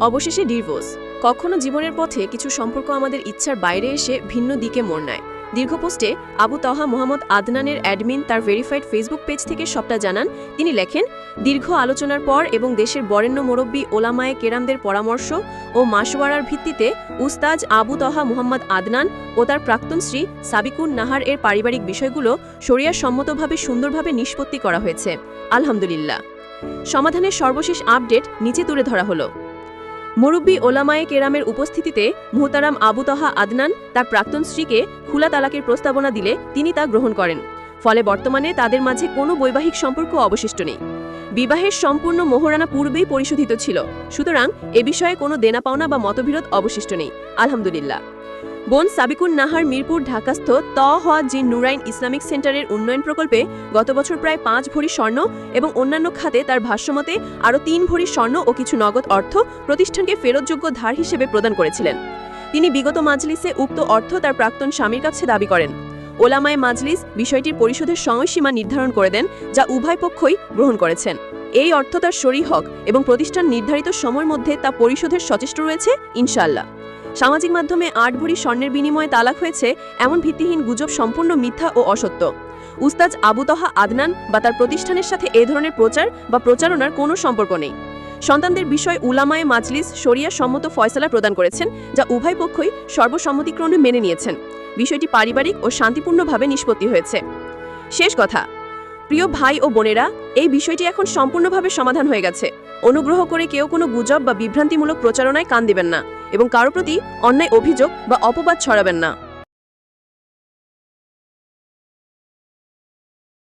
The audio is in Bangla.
অবশেষে ডিভোর্স। কখনো জীবনের পথে কিছু সম্পর্ক আমাদের ইচ্ছার বাইরে এসে ভিন্ন দিকে মোড় নেয়। দীর্ঘ পোস্টে আবু তাহা মোহাম্মদ আদনানের অ্যাডমিন তার ভেরিফাইড ফেসবুক পেজ থেকে সবটা জানান। তিনি লেখেন, দীর্ঘ আলোচনার পর এবং দেশের বরেণ্য মুরব্বী ওলামায়ে কেরামদের পরামর্শ ও মাশওয়ারার ভিত্তিতে উস্তাজ আবু তাহা মোহাম্মদ আদনান ও তার প্রাক্তন স্ত্রী সাবিকুন নাহার এর পারিবারিক বিষয়গুলো শরিয়া সম্মতভাবে সুন্দরভাবে নিষ্পত্তি করা হয়েছে। আলহামদুলিল্লাহ। সমাধানের সর্বশেষ আপডেট নিচে তুলে ধরা হলো। মুরব্বী ওলামায়ে কেরামের উপস্থিতিতে মুহতারাম আবু তাহা আদনান তার প্রাক্তন স্ত্রীকে খোলা তালাকের প্রস্তাবনা দিলে তিনি তা গ্রহণ করেন। ফলে বর্তমানে তাদের মাঝে কোনো বৈবাহিক সম্পর্ক অবশিষ্ট নেই। বিবাহের সম্পূর্ণ মোহরানা পূর্বেই পরিশোধিত ছিল, সুতরাং এ বিষয়ে কোনো দেনা পাওনা বা মতবিরোধ অবশিষ্ট নেই। আলহামদুলিল্লাহ। বোন সাবিকুন নাহার মিরপুর ঢাকাস্থ জি নুরাইন ইসলামিক সেন্টারের উন্নয়ন প্রকল্পে গত বছর প্রায় 5 ভরি স্বর্ণ এবং অন্যান্য খাতে তার ভাষ্যমতে আরও 3 ভরি স্বর্ণ ও কিছু নগদ অর্থ প্রতিষ্ঠানকে ফেরতযোগ্য ধার হিসেবে প্রদান করেছিলেন। তিনি বিগত মাজলিসে উক্ত অর্থ তার প্রাক্তন স্বামীর কাছে দাবি করেন। ওলামায়ে মাজলিস বিষয়টির পরিশোধের সময়সীমা নির্ধারণ করে দেন, যা উভয় পক্ষই গ্রহণ করেছেন। এই অর্থ তার শরী হক এবং প্রতিষ্ঠান নির্ধারিত সময়ের মধ্যে তা পরিশোধের সচেষ্ট রয়েছে ইনশাআল্লাহ। সামাজিক মাধ্যমে 8 ভরি স্বর্ণের বিনিময়ে তালাক হয়েছে এমন ভিত্তিহীন গুজব সম্পূর্ণ মিথ্যা ও অসত্য। উস্তাজ আবু তাহা আদনান বা তার প্রতিষ্ঠানের সাথে এ ধরনের প্রচার বা প্রচারণার কোনো সম্পর্ক নেই। সন্তানদের বিষয় উলামায়ে মাজলিস শরিয়া সম্মত ফয়সালা প্রদান করেছেন, যা উভয় পক্ষই সর্বসম্মতিক্রমে মেনে নিয়েছেন। বিষয়টি পারিবারিক ও শান্তিপূর্ণভাবে নিষ্পত্তি হয়েছে। শেষ কথা, প্রিয় ভাই ও বোনেরা, এই বিষয়টি এখন সম্পূর্ণভাবে সমাধান হয়ে গেছে। অনুগ্রহ করে কেউ কোনো গুজব বা বিভ্রান্তিমূলক প্রচারণায় কান দিবেন না এবং কারো প্রতি অন্যায় অভিযোগ বা অপবাদ ছড়াবেন না।